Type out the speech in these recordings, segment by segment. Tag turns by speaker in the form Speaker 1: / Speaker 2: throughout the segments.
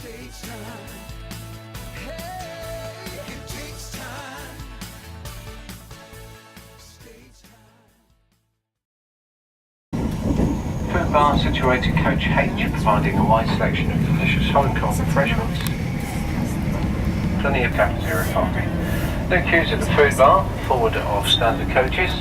Speaker 1: Food bar situated coach H, providing a wide selection of delicious home cooked refreshments. Plenty of cafeteria parking. No queues at the food bar, forward of standard coaches.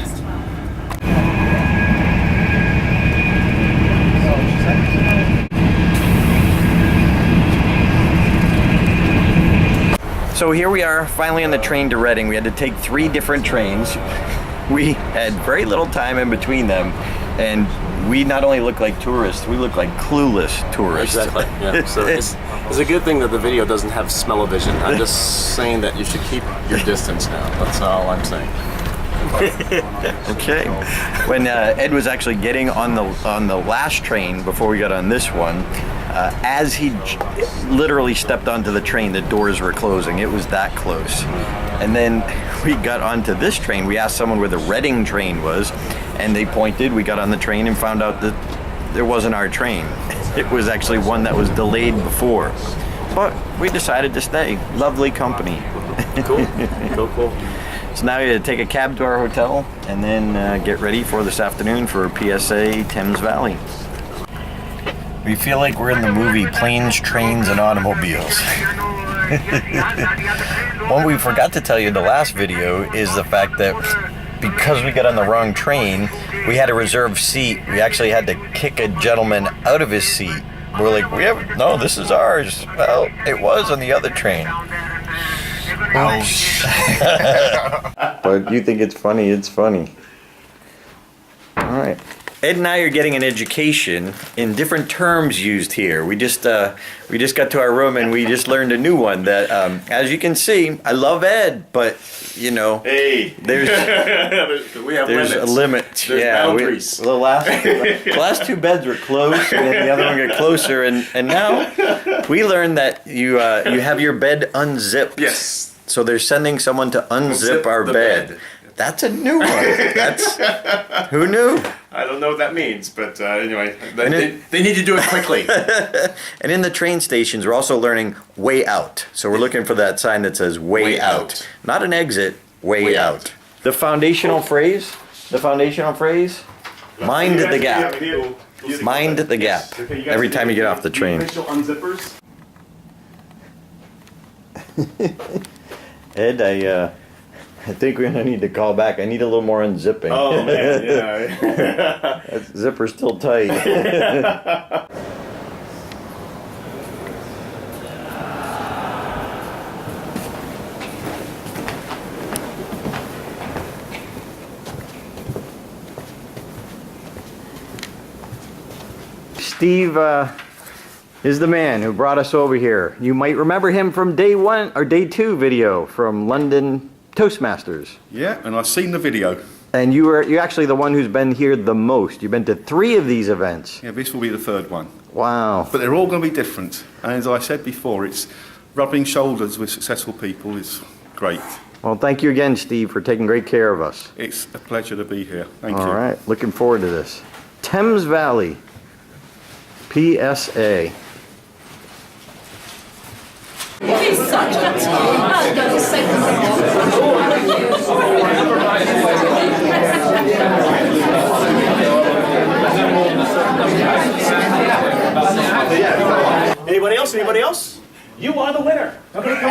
Speaker 2: So here we are, finally on the train to Reading. We had to take 3 different trains. We had very little time in between them, and we not only look like tourists, we look like clueless tourists.
Speaker 3: Exactly, yeah. So it's a good thing that the video doesn't have smell-o-vision. I'm just saying that you should keep your distance now. That's all I'm saying.
Speaker 2: Okay. When Ed was actually getting on the last train before we got on this one, as he literally stepped onto the train, the doors were closing. It was that close. And then we got onto this train. We asked someone where the Reading train was, and they pointed. We got on the train and found out that it wasn't our train. It was actually one that was delayed before. But we decided to stay. Lovely company.
Speaker 3: Cool. Cool.
Speaker 2: So now we had to take a cab to our hotel and then get ready for this afternoon for PSA Thames Valley. We feel like we're in the movie Planes, Trains, and Automobiles. What we forgot to tell you in the last video is the fact that because we got on the wrong train, we had a reserved seat. We actually had to kick a gentleman out of his seat. We're like, no, this is ours. Well, it was on the other train. Ouch. But you think it's funny, it's funny. All right. Ed and I are getting an education in different terms used here. We just got to our room and we just learned a new one that, as you can see, I love Ed, but you know,
Speaker 3: hey,
Speaker 2: there's a limit.
Speaker 3: There's boundaries.
Speaker 2: The last 2 beds were close, and then the other one got closer, and now we learned that you have your bed unzipped.
Speaker 3: Yes.
Speaker 2: So they're sending someone to unzip our bed. That's a new one. Who knew?
Speaker 3: I don't know what that means, but anyway, they need to do it quickly.
Speaker 2: And in the train stations, we're also learning way out. So we're looking for that sign that says way out. Not an exit, way out. The foundational phrase, mind the gap. Mind the gap. Every time you get off the train.
Speaker 4: Unzippers.
Speaker 2: Ed, I think we're gonna need to call back. I need a little more unzipping.
Speaker 3: Oh man, yeah.
Speaker 2: That zipper's still tight. Steve is the man who brought us over here. You might remember him from day 1 or day 2 video from London Toastmasters.
Speaker 4: Yeah, and I've seen the video.
Speaker 2: And you're actually the one who's been here the most. You've been to 3 of these events.
Speaker 4: Yeah, this will be the 3rd one.
Speaker 2: Wow.
Speaker 4: But they're all going to be different. And as I said before, it's rubbing shoulders with successful people is great.
Speaker 2: Well, thank you again, Steve, for taking great care of us.
Speaker 4: It's a pleasure to be here. Thank you.
Speaker 2: All right, looking forward to this. Thames Valley, PSA.
Speaker 5: He's such a
Speaker 3: Anybody else? Anybody else? You are the winner. Okay, come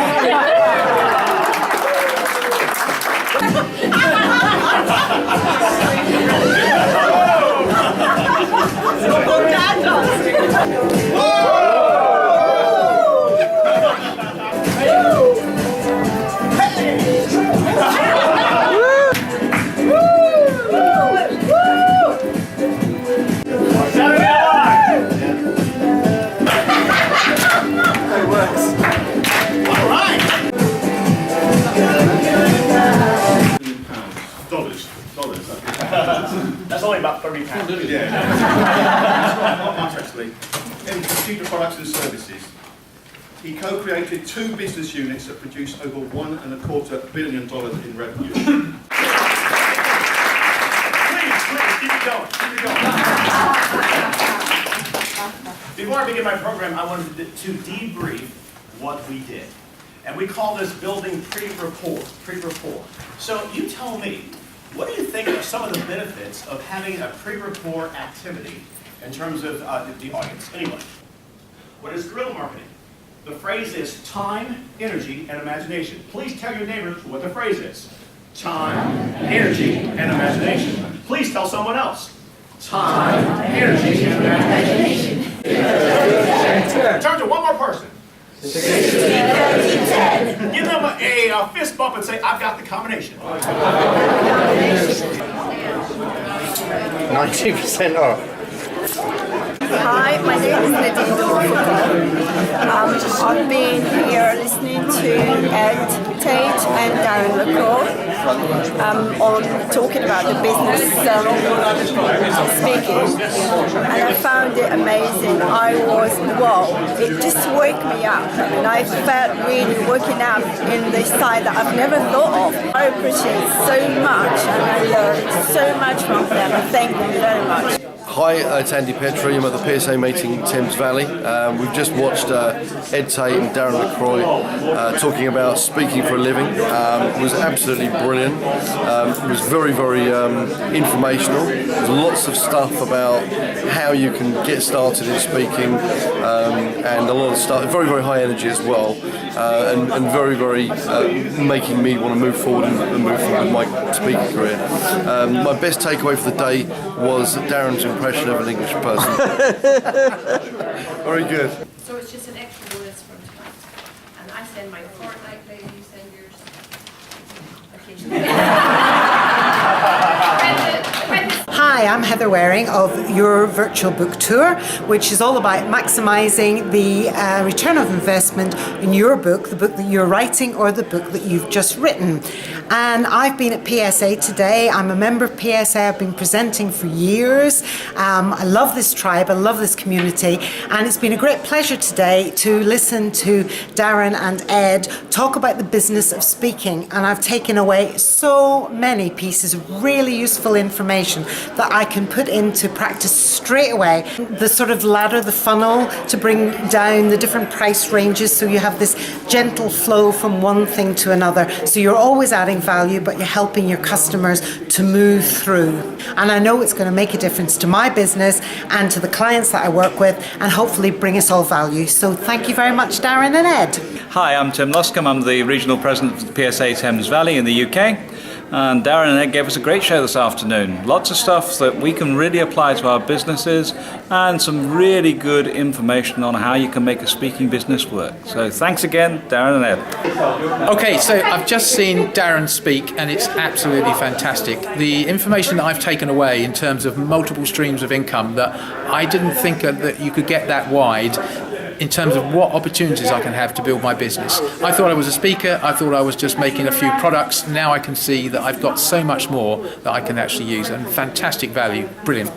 Speaker 3: That's only about £30.
Speaker 4: Yeah. Not much actually. In Computer Products and Services, he co-created 2 business units that produce over $1.25 billion in revenue. Please, keep it going.
Speaker 6: Before I begin my program, I wanted to debrief what we did. And we call this building pre-rapport. So you tell me, what do you think are some of the benefits of having a pre-rapport activity in terms of the audience? Anyway, what is guerrilla marketing? The phrase is time, energy, and imagination. Please tell your neighbors what the phrase is. Time, energy, and imagination. Please tell someone else. Time, energy, and imagination. Turn to one more person. 60-30-10. Give them a fist bump and say, I've got the combination.
Speaker 3: 90% off.
Speaker 5: Hi, my name is Ed. I've been here listening to Ed, Tate and Darren and LaCroix on talking about the business speaking, and I found it amazing. It just woke me up, and I felt really waking up in this side that I've never thought of. I appreciate so much, and I learned so much from them. I thank them very much.
Speaker 7: Hi, it's Andy Petrie. I'm at the PSA meeting in Thames Valley. We've just watched Ed Tate and Darren and LaCroix talking about speaking for a living. It was absolutely brilliant. It was very, very informational. There's lots of stuff about how you can get started in speaking, and a lot of stuff, very, very high energy as well, and very, very making me want to move forward and move forward with my speaking career. My best takeaway for the day was Darren's impression of an English person. Very good.
Speaker 8: So it's just an extra bonus from tonight. And I send my fortnightly, you send yours occasionally.
Speaker 9: Hi, I'm Heather Waring of Your Virtual Book Tour, which is all about maximising the return of investment in your book, the book that you're writing or the book that you've just written. And I've been at PSA today. I'm a member of PSA. I've been presenting for years. I love this tribe. I love this community. And it's been a great pleasure today to listen to Darren and Ed talk about the business of speaking. And I've taken away so many pieces of really useful information that I can put into practice straight away. The sort of ladder, the funnel to bring down the different price ranges so you have this gentle flow from one thing to another. So you're always adding value, but you're helping your customers to move through. And I know it's going to make a difference to my business and to the clients that I work with, and hopefully bring us all value. So thank you very much, Darren and Ed.
Speaker 10: Hi, I'm Tim Luscombe. I'm the Regional President of the PSA Thames Valley in the UK. And Darren and Ed gave us a great show this afternoon. Lots of stuff that we can really apply to our businesses, and some really good information on how you can make a speaking business work. So thanks again, Darren and Ed.
Speaker 11: Okay, so I've just seen Darren speak, and it's absolutely fantastic. The information that I've taken away in terms of multiple streams of income, that I didn't think that you could get that wide in terms of what opportunities I can have to build my business. I thought I was a speaker, I thought I was just making a few products. Now I can see that I've got so much more that I can actually use, and fantastic value. Brilliant.